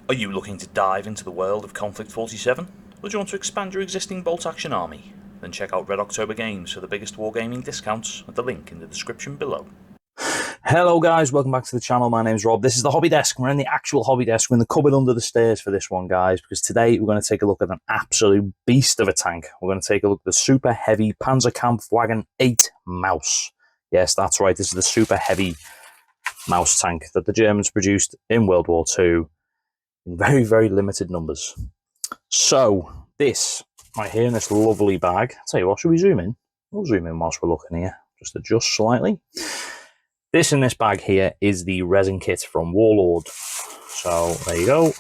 Are you looking to dive into the world of Conflict 47? Or do you want to expand your existing bolt-action army? Then check out Red October Games for the biggest wargaming discounts at the link in the description below. Hello guys, welcome back to the channel. My name's Rob. This is the hobby desk. We're in the actual hobby desk. We're in the cupboard under the stairs for this one, guys, because today we're going to take a look at an absolute beast of a tank. We're going to take a look at the super heavy Panzerkampfwagen VIII MAUS. Yes, that's right. This is the super heavy MAUS tank that the Germans produced in World War II in very, very limited numbers. So this right here in this lovely bag. I'll tell you what, should we zoom in? We'll zoom in whilst we're looking here. Just adjust slightly. This in this bag here is the resin kit from Warlord. So there you go.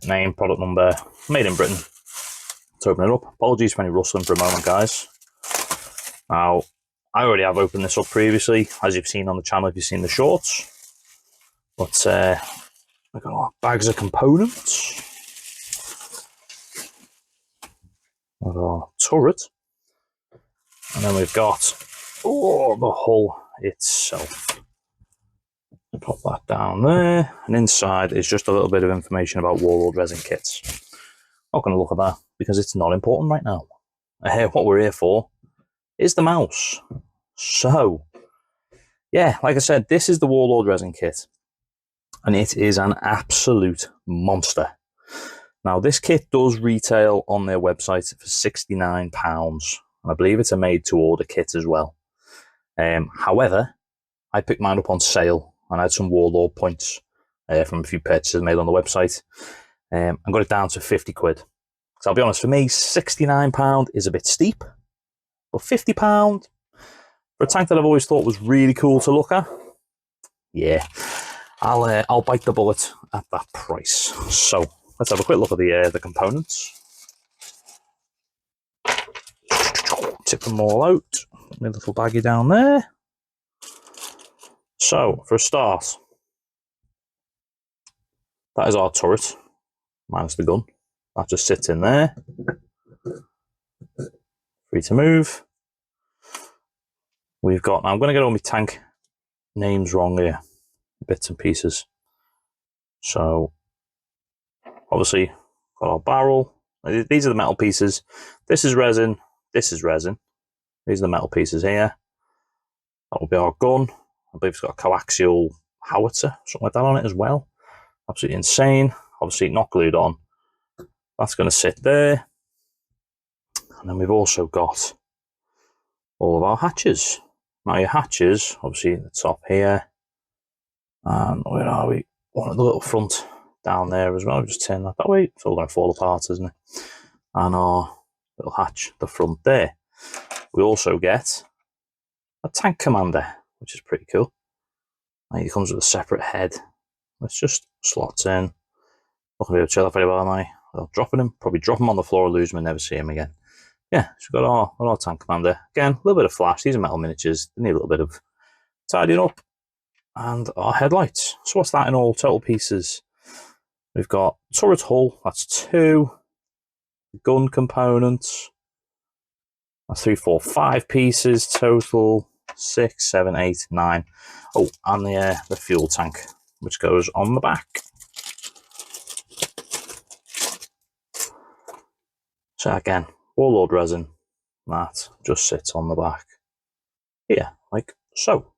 Name, product number, made in Britain. Let's open it up. Apologies for any rustling for a moment, guys. Now, I already have opened this up previously, as you've seen on the channel if you've seen the shorts. But we've got bags of components. We've got our turret. And then we've got the hull itself. Pop that down there, and inside is just a little bit of information about Warlord resin kits. Not going to look at that because it's not important right now. What we're here for is the mouse. So, yeah, like I said, this is the Warlord resin kit, and it is an absolute monster. Now, this kit does retail on their website for £69, and I believe it's a made-to-order kit as well. However, I picked mine up on sale and I had some Warlord points from a few purchases made on the website and got it down to 50 quid. So I'll be honest, for me, £69 is a bit steep, but £50 for a tank that I've always thought was really cool to look at, yeah, I'll bite the bullet at that price. So let's have a quick look at the components. Tip them all out. My little baggie down there. So, for a start, that is our turret, minus the gun. That just sits in there. Free to move. We've got, now I'm going to get all my tank names wrong here, bits and pieces. So, obviously, got our barrel. These are the metal pieces. This is resin. This is resin. These are the metal pieces here. That will be our gun. I believe it's got a coaxial howitzer, something like that on it as well. Absolutely insane. Obviously not glued on. That's going to sit there. And then we've also got all of our hatches. Now your hatches, obviously at the top here. And where are we? One at the little front down there as well. Just turn that way. It's all going to fall apart, isn't it? And our little hatch at the front there. We also get a tank commander, which is pretty cool. And it comes with a separate head. Let's just slot in. Not going to be able to chill that very well, am I? I'll drop him, probably drop him on the floor, lose him, and never see him again. Yeah, so we've got our tank commander. Again, a little bit of flash. These are metal miniatures. They need a little bit of tidying up. And our headlights. So what's that in all total pieces? We've got turret hull. That's 2. Gun components. That's 3, 4, 5 pieces total. 6, 7, 8, 9. Oh, and the fuel tank, which goes on the back. So again, Warlord resin, that just sits on the back. Here, like so.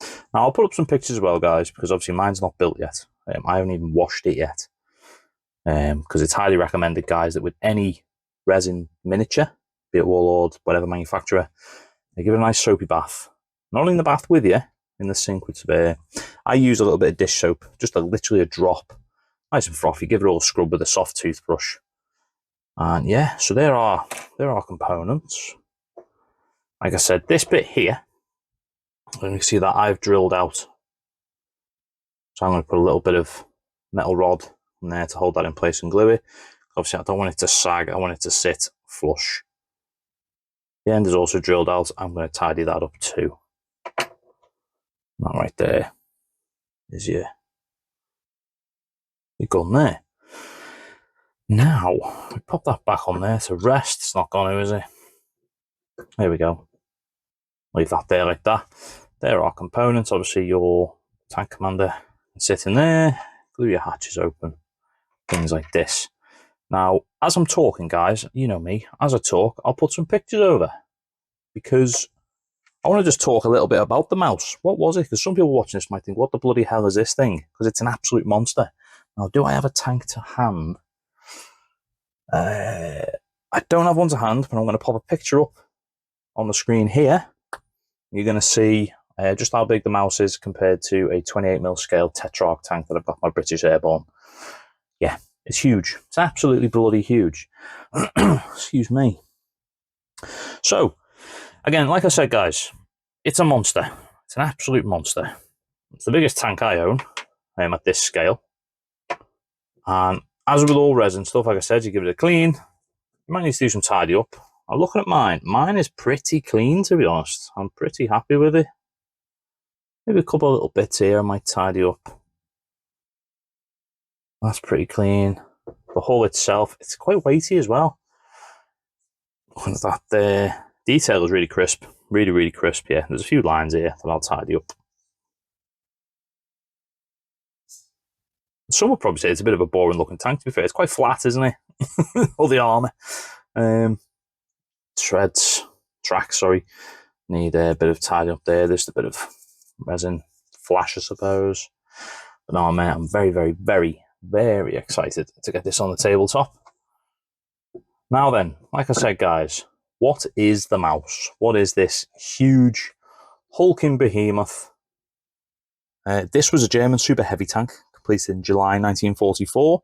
Now I'll put up some pictures as well, guys, because obviously mine's not built yet. I haven't even washed it yet. Because it's highly recommended, guys, that with any resin miniature, be it Warlord, whatever manufacturer, they give it a nice soapy bath. Not only in the bath with you, in the sink with I use a little bit of dish soap, just literally a drop. Nice and frothy, give it all a scrub with a soft toothbrush. And yeah, so there are components. Like I said, this bit here, you can see that I've drilled out. So I'm going to put a little bit of metal rod in there to hold that in place and glue it. Obviously I don't want it to sag, I want it to sit flush. The end is also drilled out. I'm going to tidy that up too. That right there is your gun there. Now, we pop that back on there to rest. It's not gone, is it? There we go. Leave that there like that. There are components. Obviously, your tank commander can sit in there. glue your hatches open, things like this. Now, as I'm talking, guys, you know me, as I talk, I'll put some pictures over, because I want to just talk a little bit about the mouse. What was it? Because some people watching this might think, what the bloody hell is this thing? Because it's an absolute monster. Now, do I have a tank to hand? I don't have one to hand, but I'm going to pop a picture up on the screen here. You're going to see just how big the mouse is compared to a 28mm scale Tetrarch tank that I've got my British Airborne. Yeah, it's huge. It's absolutely bloody huge. Excuse me. So, again, like I said, guys, it's a monster. It's an absolute monster. It's the biggest tank I own at this scale. And as with all resin stuff, like I said, you give it a clean. You might need to do some tidy up. I'm looking at mine. Mine is pretty clean, to be honest. I'm pretty happy with it. Maybe a couple of little bits here I might tidy up. That's pretty clean. The hull itself, it's quite weighty as well. Looking at that there. Detail is really crisp. Really, really crisp, yeah. There's a few lines here that I'll tidy up. Some would probably say it's a bit of a boring looking tank, to be fair. It's quite flat, isn't it? All the armour. Tracks, need a bit of tidy up there. There's a bit of resin flash, I suppose. But no, man, I'm very, very, very, very excited to get this on the tabletop. Now then, like I said, guys, what is the mouse? What is this huge, hulking behemoth? This was a German super heavy tank, completed in July 1944.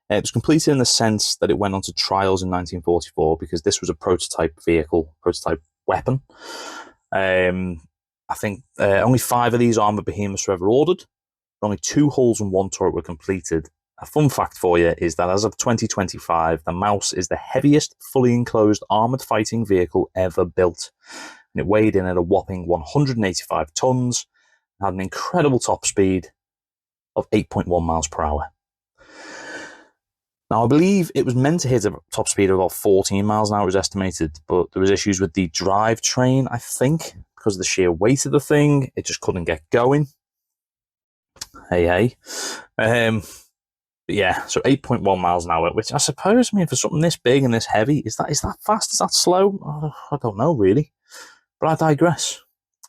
It was completed in the sense that it went on to trials in 1944 because this was a prototype vehicle, prototype weapon. I think only 5 of these armoured behemoths were ever ordered. Only 2 hulls and 1 turret were completed. A fun fact for you is that as of 2025, the Maus is the heaviest fully enclosed armoured fighting vehicle ever built. And it weighed in at a whopping 185 tons, and had an incredible top speed of 8.1 miles per hour. Now, I believe it was meant to hit a top speed of about 14 miles an hour, it was estimated, but there was issues with the drivetrain, I think, because of the sheer weight of the thing. It just couldn't get going. Hey. But yeah, so 8.1 miles an hour, which I suppose, for something this big and this heavy, is that fast? Is that slow? I don't know, really. But I digress.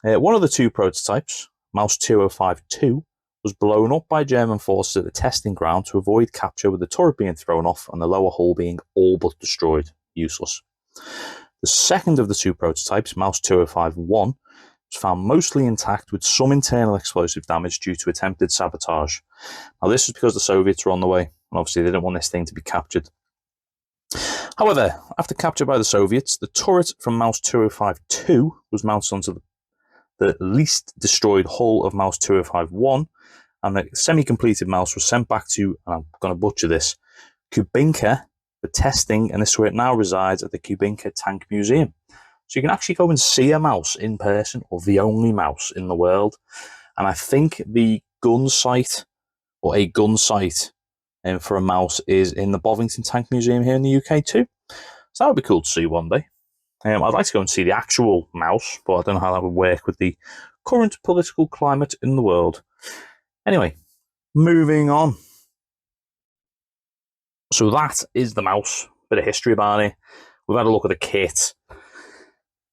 One of the 2 prototypes, Maus 2052, was blown up by German forces at the testing ground to avoid capture, with the turret being thrown off and the lower hull being all but destroyed, useless. The second of the 2 prototypes, Maus 2051, was found mostly intact with some internal explosive damage due to attempted sabotage. Now, this was because the Soviets were on the way, and obviously they didn't want this thing to be captured. However, after capture by the Soviets, the turret from Maus 2052 was mounted onto the least destroyed hull of Maus 2051, and the semi-completed Maus was sent back to, and I'm going to butcher this, Kubinka for testing, and this is where it now resides at the Kubinka Tank Museum. So you can actually go and see a Maus in person, or the only Maus in the world. And I think the gun site, or a gun site for a Maus, is in the Bovington Tank Museum here in the UK too. So that would be cool to see one day. I'd like to go and see the actual Maus, but I don't know how that would work with the current political climate in the world. Anyway, moving on. So that is the Maus. Bit of history about it. We've had a look at the kit.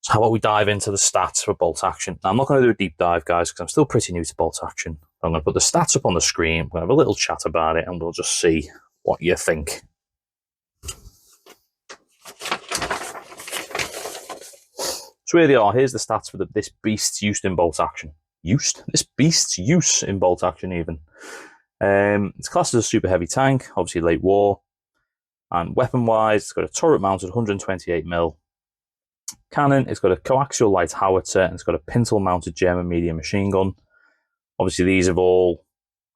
So how about we dive into the stats for bolt action? Now, I'm not going to do a deep dive, guys, because I'm still pretty new to bolt action. I'm going to put the stats up on the screen. We're going to have a little chat about it, and we'll just see what you think. So here they are. Here's the stats for this beast's use in bolt action. This beast's use in bolt action, even. It's classed as a super heavy tank, obviously late war. And weapon-wise, it's got a turret-mounted 128mm cannon. It's got a coaxial light howitzer, and it's got a pintle-mounted German medium machine gun. Obviously, these have all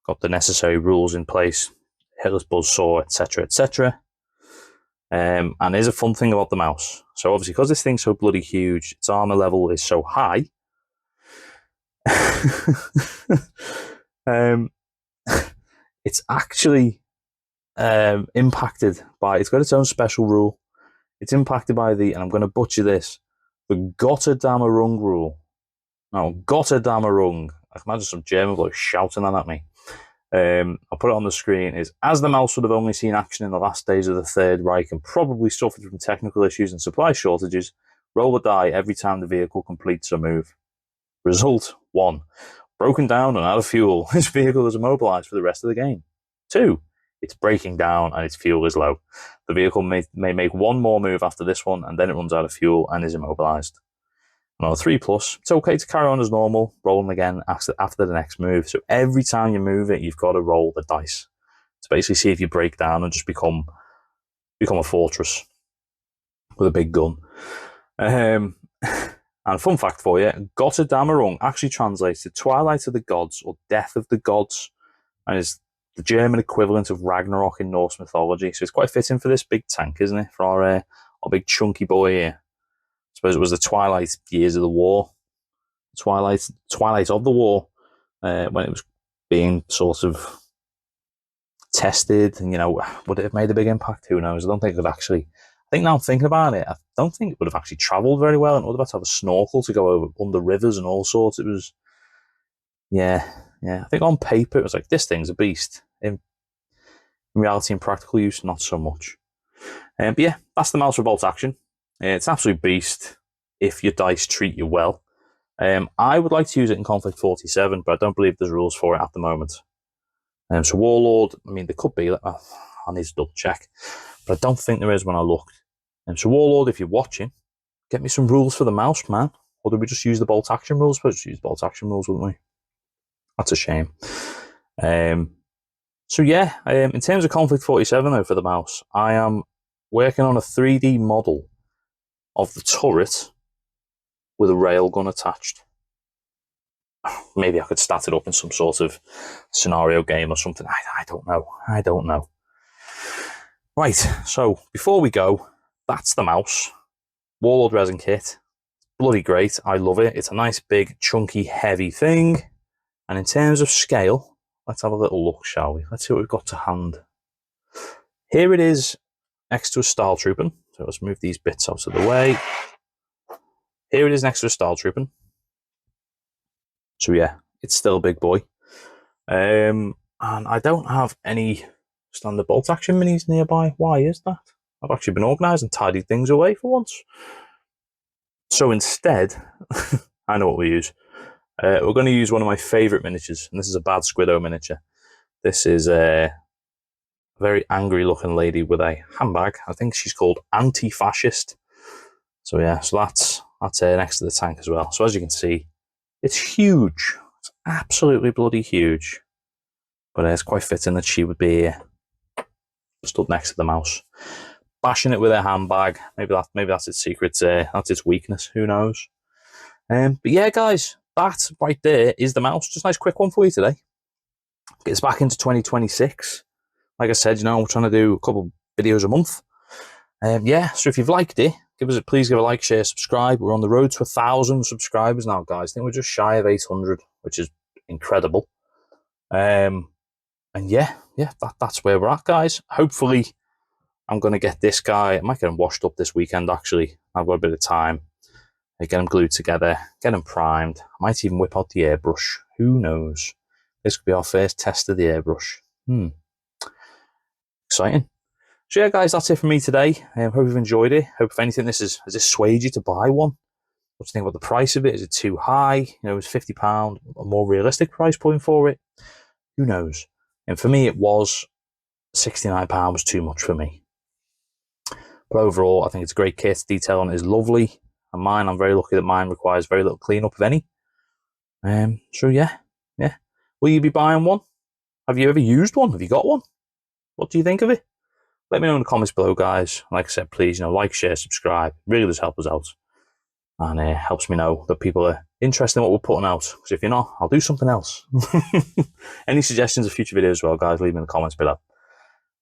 got the necessary rules in place. Hitler's buzzsaw, etc., etc. And there's a fun thing about the Maus. So obviously, because this thing's so bloody huge, its armor level is so high. It's actually impacted by, it's got its own special rule. It's impacted by the, and I'm going to butcher this, the Gotterdammerung rule. Now, Gotterdammerung, I can imagine some German bloke shouting that at me. I'll put it on the screen, is as the mouse would have only seen action in the last days of the Third Reich and probably suffered from technical issues and supply shortages, roll a die every time the vehicle completes a move. Result 1. Broken down and out of fuel. This vehicle is immobilized for the rest of the game. 2. It's breaking down and its fuel is low. The vehicle may make one more move after this one and then it runs out of fuel and is immobilized. Another 3 plus, it's okay to carry on as normal, rolling again after the next move. So every time you move it, you've got to roll the dice to basically see if you break down and just become a fortress with a big gun. And fun fact for you, Gotterdammerung actually translates to Twilight of the Gods or Death of the Gods, and is the German equivalent of Ragnarok in Norse mythology. So it's quite fitting for this big tank, isn't it? For our big chunky boy here. I suppose it was the twilight years of the war, twilight of the war, when it was being sort of tested, and would it have made a big impact? Who knows? I don't think it would actually. I think now I'm thinking about it, I don't think it would have actually travelled very well, and it would have had to have a snorkel to go over under rivers and all sorts. It was, yeah. I think on paper it was like, this thing's a beast. In reality and practical use, not so much. But yeah, that's the mouse revolt action. It's an absolute beast if your dice treat you well. I would like to use it in Konflikt 47, but I don't believe there's rules for it at the moment. So Warlord, I mean, there could be. I need to double check, but I don't think there is when I looked. So Warlord, if you're watching, get me some rules for the mouse, man. Or did we just use the bolt action rules? We'll just use bolt action rules, wouldn't we? That's a shame. So yeah, in terms of Konflikt 47 though for the mouse, I am working on a 3D model of the turret with a railgun attached. Maybe I could start it up in some sort of scenario game or something. I don't know. Right, so before we go, that's the mouse. Warlord Resin Kit. Bloody great. I love it. It's a nice, big, chunky, heavy thing. And in terms of scale, let's have a little look, shall we? Let's see what we've got to hand. Here it is next to a Style Trooper. So let's move these bits out of the way. Here it is next to a Style Trooper. So yeah, it's still a big boy. And I don't have any standard bolt action minis nearby. Why is that? I've actually been organised and tidied things away for once. So instead, I know what we use. We're going to use one of my favourite miniatures, and this is a Bad Squiddo miniature. This is a very angry looking lady with a handbag. I think she's called Anti-Fascist. So yeah, so that's next to the tank as well. So as you can see, it's huge. It's absolutely bloody huge. But it's quite fitting that she would be stood next to the mouse, bashing it with her handbag. Maybe that's its secret. That's its weakness. Who knows? But yeah, guys, that right there is the mouse. Just a nice quick one for you today. Get us back into 2026. Like I said, we're trying to do a couple videos a month. Yeah, so if you've liked it, please give a like, share, subscribe. We're on the road to 1,000 subscribers now, guys. I think we're just shy of 800, which is incredible. And yeah, that's where we're at, guys. Hopefully, I'm going to get this guy. I might get him washed up this weekend, actually. I've got a bit of time. Get them glued together, get them primed. I might even whip out the airbrush. Who knows? This could be our first test of the airbrush. Exciting. So yeah, guys, that's it for me today. Hope you've enjoyed it. Hope if anything, has this swayed you to buy one? What do you think about the price of it? Is it too high? Is £50 a more realistic price point for it? Who knows? And for me, it was £69 was too much for me. But overall, I think it's a great kit. Detail on it is lovely. And mine, I'm very lucky that mine requires very little cleanup, if any. So yeah. Will you be buying one? Have you ever used one? Have you got one? What do you think of it? Let me know in the comments below, guys. Like I said, please, like, share, subscribe. It really does help us out. And it helps me know that people are interested in what we're putting out. Because if you're not, I'll do something else. Any suggestions of future videos as well, guys, leave them in the comments below.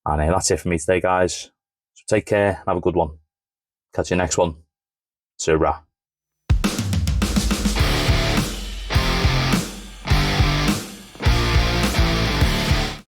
And that's it for me today, guys. So take care and have a good one. Catch you next one. Surah.